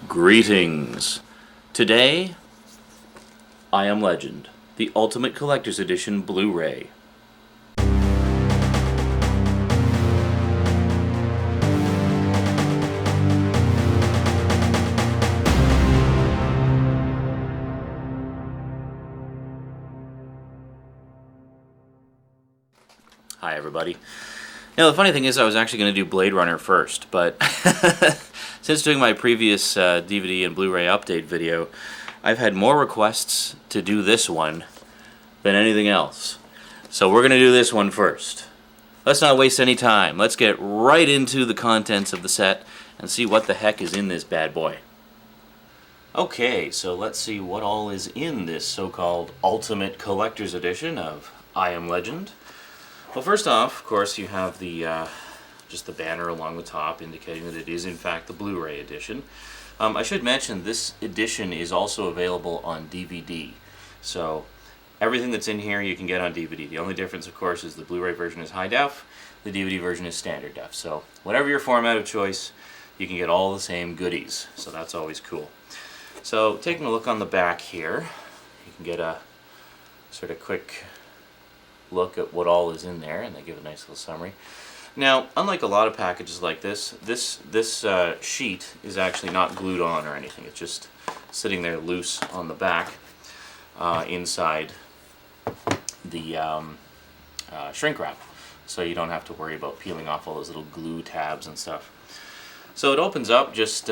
Greetings. Today, I Am Legend, the Ultimate Collector's Edition Blu-ray. Hi everybody. The funny thing is I was actually going to do Blade Runner first, but since doing my previous DVD and Blu-ray update video, I've had more requests to do this one than anything else. So we're going to do this one first. Let's not waste any time. Let's get right into the contents of the set and see what the heck is in this bad boy. Okay, so let's see what all is in this so-called Ultimate Collector's Edition of I Am Legend. Well, first off, of course, you have the just the banner along the top indicating that it is in fact the Blu-ray edition. I should mention this edition is also available on DVD. So everything that's in here you can get on DVD. The only difference, of course, is the Blu-ray version is high def, the DVD version is standard def. So whatever your format of choice, you can get all the same goodies. So that's always cool. So taking a look on the back here, you can get a sort of quick look at what all is in there, and they give a nice little summary. Now, unlike a lot of packages like this sheet is actually not glued on or anything. It's just sitting there loose on the back inside the shrink wrap, so you don't have to worry about peeling off all those little glue tabs and stuff. So it opens up just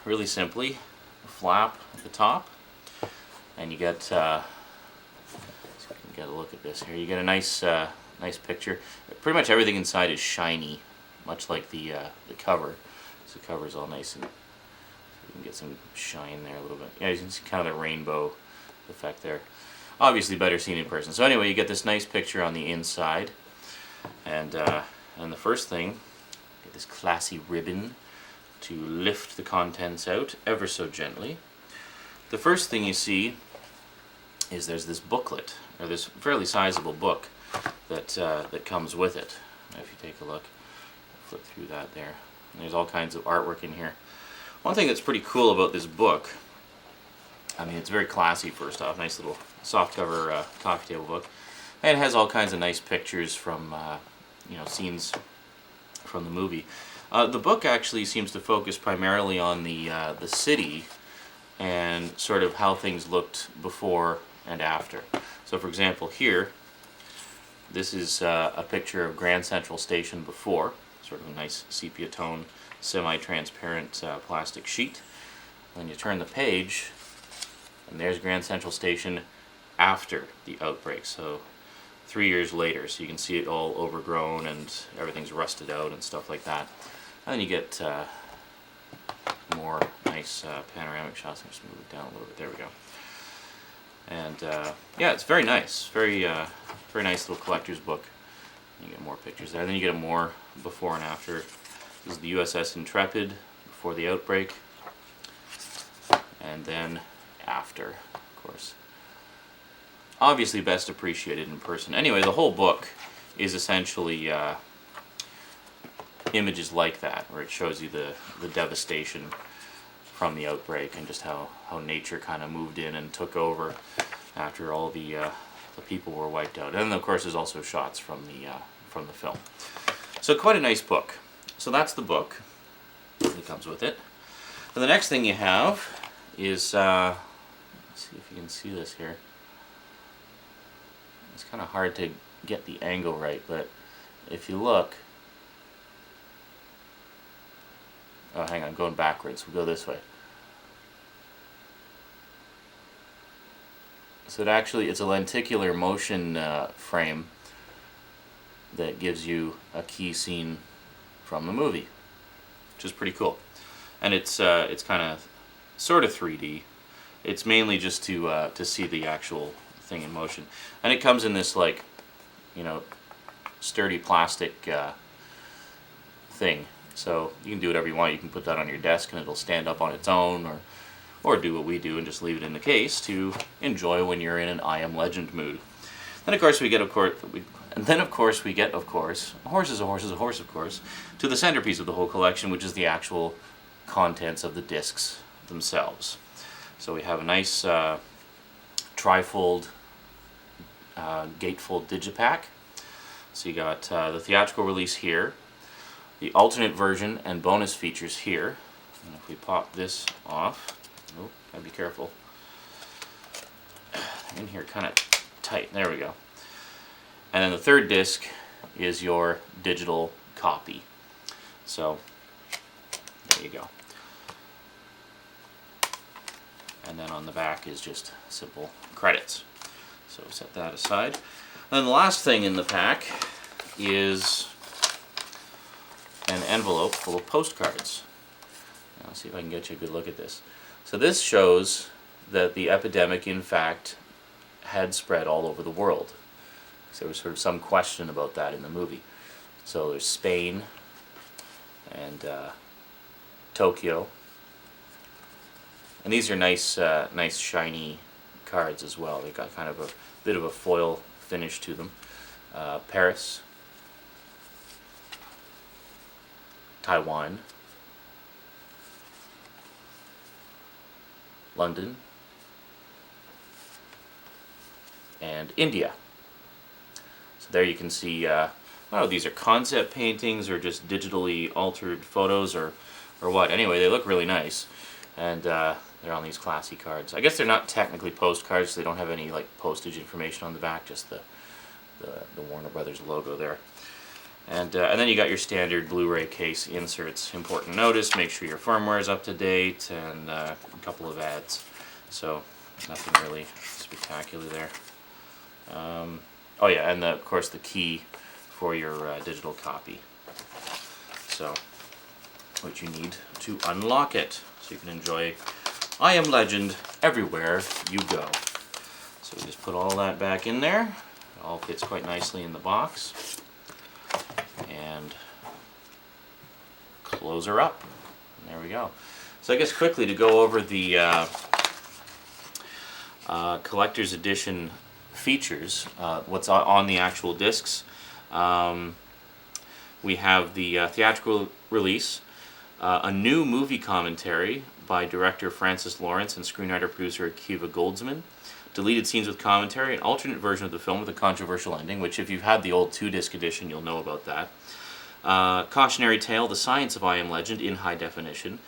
really simply, a flap at the top, and you get get a look at this here. You get a nice nice picture. Pretty much everything inside is shiny, much like the cover. So the cover is all nice and so you can get some shine there a little bit. Yeah, you can see kind of the rainbow effect there. Obviously better seen in person. So anyway, you get this nice picture on the inside, and the first thing, get this classy ribbon to lift the contents out ever so gently. The first thing you see is there's this booklet, or this fairly sizable book that that comes with it. If you take a look, flip through that there, and there's all kinds of artwork in here. One thing that's pretty cool about this book, I mean, it's very classy. First off, nice little softcover coffee table book, and it has all kinds of nice pictures from you know, scenes from the movie. The book actually seems to focus primarily on the city and sort of how things looked before and after. So for example here, this is a picture of Grand Central Station before, sort of a nice sepia tone, semi-transparent plastic sheet. Then you turn the page, and there's Grand Central Station after the outbreak, so 3 years later, so you can see it all overgrown and everything's rusted out and stuff like that. And then you get more nice panoramic shots. I'll just move it down a little bit. There we go. And yeah, it's very nice. Very nice little collector's book. You get more pictures there. Then you get a more before and after. This is the USS Intrepid before the outbreak, and then after, of course. Obviously best appreciated in person. Anyway, the whole book is essentially images like that, where it shows you the devastation from the outbreak and just how nature kind of moved in and took over after all the people were wiped out. And of course there's also shots from the film. So quite a nice book. So that's the book that comes with it. And the next thing you have is, let's see if you can see this here. It's kind of hard to get the angle right, but if you look, oh, hang on, going backwards. We'll go this way. So it's a lenticular motion frame that gives you a key scene from the movie, which is pretty cool. And it's kind of sort of 3D. It's mainly just to see the actual thing in motion. And it comes in this, like, you know, sturdy plastic thing. So you can do whatever you want. You can put that on your desk and it'll stand up on its own, or do what we do and just leave it in the case to enjoy when you're in an I Am Legend mood. Then of course we get, a horse is a horse is a horse, of course, to the centerpiece of the whole collection, which is the actual contents of the discs themselves. So we have a nice trifold gatefold digipack. So you got the theatrical release here, the alternate version and bonus features here. And if we pop this off, oh, gotta be careful. In here kind of tight, there we go. And then the third disc is your digital copy. So there you go. And then on the back is just simple credits. So set that aside. And then the last thing in the pack is an envelope full of postcards. Now, let's see if I can get you a good look at this. So this shows that the epidemic, in fact, had spread all over the world. So there was sort of some question about that in the movie. So there's Spain and Tokyo. And these are nice, nice shiny cards as well. They've got kind of a bit of a foil finish to them. Paris, Taiwan, London, and India. So there you can see, I don't know if these are concept paintings or just digitally altered photos or what. Anyway, they look really nice. And they're on these classy cards. I guess they're not technically postcards, so they don't have any like postage information on the back, just the Warner Brothers logo there. And then you got your standard Blu-ray case inserts. Important notice, make sure your firmware is up to date, and a couple of ads. So nothing really spectacular there. Oh yeah, and of course the key for your digital copy. So what you need to unlock it, so you can enjoy I Am Legend everywhere you go. So we just put all that back in there. It all fits quite nicely in the box. And close her up. And there we go. So I guess quickly to go over the collector's edition features, what's on the actual discs. We have the theatrical release, a new movie commentary by director Francis Lawrence and screenwriter-producer Akiva Goldsman, deleted scenes with commentary, an alternate version of the film with a controversial ending, which if you've had the old 2-disc edition, you'll know about that. Cautionary Tale, The Science of I Am Legend in High Definition,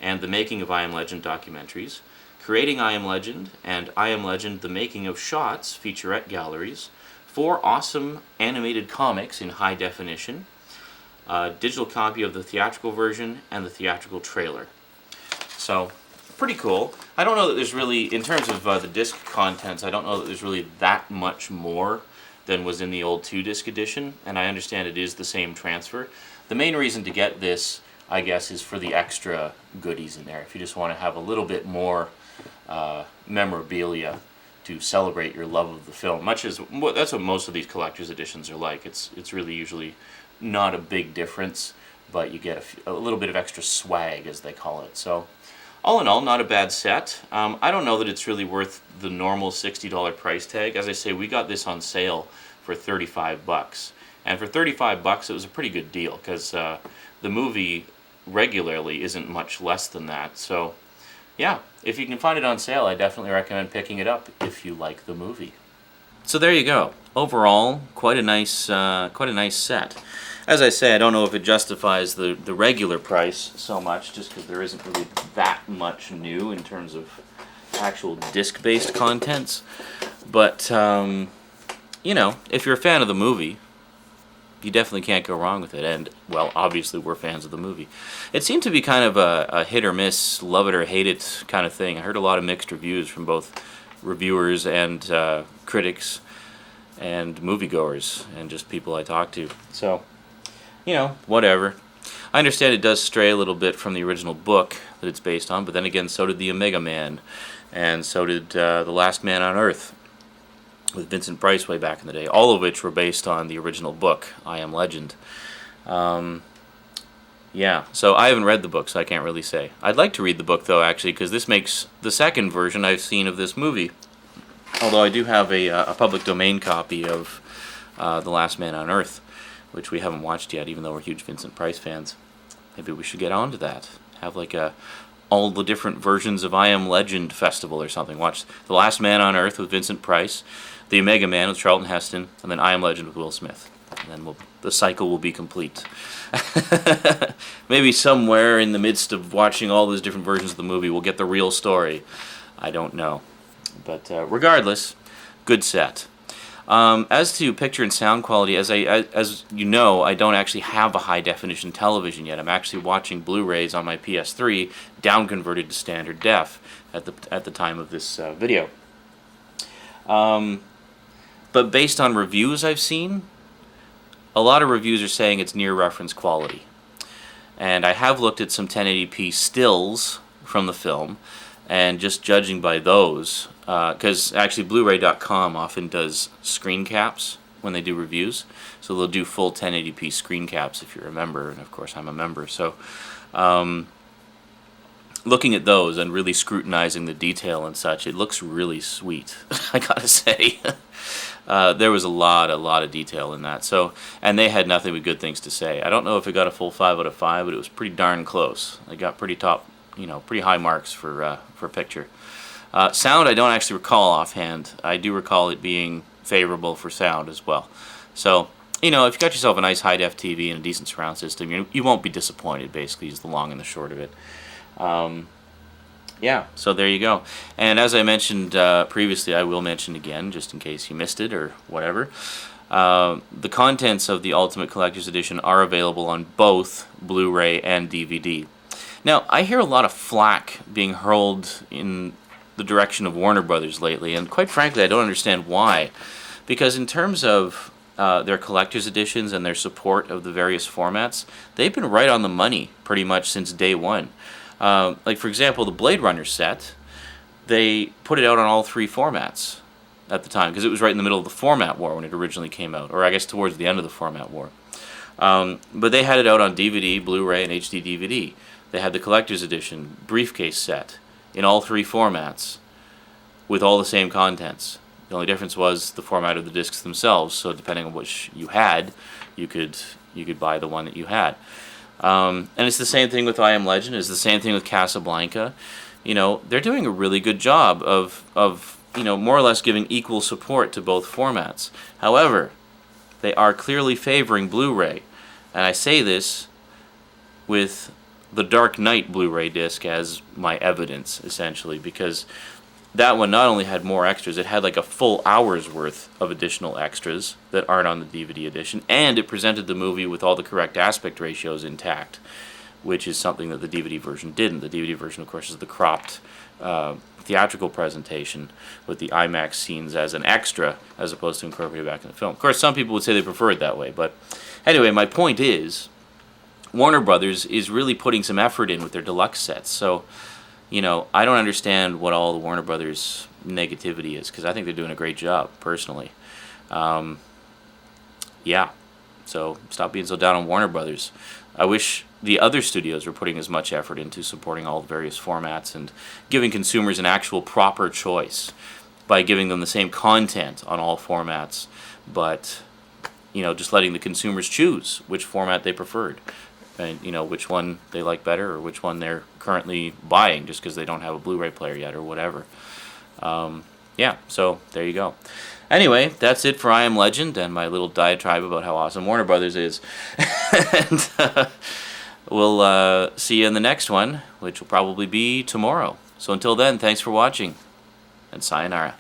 and The Making of I Am Legend documentaries. Creating I Am Legend and I Am Legend, The Making of Shots featurette galleries. 4 awesome animated comics in high definition. Digital copy of the theatrical version and the theatrical trailer. So, pretty cool. I don't know that there's really, in terms of the disc contents, I don't know that there's really that much more than was in the old 2-disc edition, and I understand it is the same transfer. The main reason to get this, I guess, is for the extra goodies in there. If you just want to have a little bit more memorabilia to celebrate your love of the film, much as that's what most of these collector's editions are like. It's really usually not a big difference, but you get a little bit of extra swag, as they call it. So all in all, not a bad set. I don't know that it's really worth the normal $60 price tag. As I say, we got this on sale for $35, and for $35 it was a pretty good deal, because the movie regularly isn't much less than that. So yeah, if you can find it on sale, I definitely recommend picking it up if you like the movie. So there you go. Overall, quite a nice set. As I say, I don't know if it justifies the regular price so much, just because there isn't really that much new in terms of actual disc-based contents. But, you know, if you're a fan of the movie, you definitely can't go wrong with it. And, well, obviously we're fans of the movie. It seemed to be kind of a hit or miss, love it or hate it kind of thing. I heard a lot of mixed reviews from both reviewers and critics and moviegoers and just people I talked to. So, you know, whatever. I understand it does stray a little bit from the original book that it's based on, but then again, so did The Omega Man, and so did The Last Man on Earth with Vincent Price way back in the day, all of which were based on the original book, I Am Legend. Yeah, so I haven't read the book, so I can't really say. I'd like to read the book, though, actually, because this makes the second version I've seen of this movie. Although I do have a public domain copy of The Last Man on Earth, which we haven't watched yet, even though we're huge Vincent Price fans. Maybe we should get on to that. Have like a all the different versions of I Am Legend Festival or something. Watch The Last Man on Earth with Vincent Price, The Omega Man with Charlton Heston, and then I Am Legend with Will Smith. And then the cycle will be complete. Maybe somewhere in the midst of watching all those different versions of the movie, we'll get the real story. I don't know. But regardless, good set. As to picture and sound quality, as you know, I don't actually have a high-definition television yet. I'm actually watching Blu-rays on my PS3, down-converted to standard def at the time of this video. But based on reviews I've seen, a lot of reviews are saying it's near reference quality. And I have looked at some 1080p stills from the film, and just judging by those, because actually Blu-ray.com often does screen caps when they do reviews, so they'll do full 1080p screen caps if you're a member, and of course I'm a member, so looking at those and really scrutinizing the detail and such, it looks really sweet, I gotta say. There was a lot of detail in that, so, and they had nothing but good things to say. I don't know if it got a full 5 out of 5, but it was pretty darn close. It got pretty pretty high marks for picture. Sound, I don't actually recall offhand. I do recall it being favorable for sound as well. So, if you got yourself a nice high-def TV and a decent surround system, you won't be disappointed, basically, is the long and the short of it. Yeah, so there you go. And as I mentioned previously, I will mention again, just in case you missed it or whatever, the contents of the Ultimate Collector's Edition are available on both Blu-ray and DVD. Now, I hear a lot of flack being hurled in the direction of Warner Brothers lately, and quite frankly, I don't understand why. Because in terms of their collector's editions and their support of the various formats, they've been right on the money pretty much since day one. Like, for example, the Blade Runner set, they put it out on all 3 formats at the time, because it was right in the middle of the format war when it originally came out, or I guess towards the end of the format war. But they had it out on DVD, Blu-ray, and HD DVD. They had the collector's edition briefcase set in all 3 formats with all the same contents. The only difference was the format of the discs themselves, so depending on which you had, you could buy the one that you had. And it's the same thing with I Am Legend, it's the same thing with Casablanca. They're doing a really good job of more or less giving equal support to both formats. However, they are clearly favoring Blu-ray, and I say this with the Dark Knight Blu-ray disc as my evidence, essentially, because that one not only had more extras, it had like a full hour's worth of additional extras that aren't on the DVD edition, and it presented the movie with all the correct aspect ratios intact, which is something that the DVD version didn't. The DVD version, of course, is the cropped theatrical presentation with the IMAX scenes as an extra as opposed to incorporated back in the film. Of course, some people would say they prefer it that way, but anyway, my point is, Warner Brothers is really putting some effort in with their deluxe sets, so I don't understand what all the Warner Brothers negativity is, because I think they're doing a great job, personally. Yeah, so stop being so down on Warner Brothers. I wish the other studios were putting as much effort into supporting all the various formats and giving consumers an actual proper choice by giving them the same content on all formats, but just letting the consumers choose which format they preferred. And which one they like better, or which one they're currently buying just because they don't have a Blu-ray player yet or whatever. Yeah, so there you go. Anyway, that's it for I Am Legend and my little diatribe about how awesome Warner Brothers is. And we'll see you in the next one, which will probably be tomorrow. So until then, thanks for watching, and sayonara.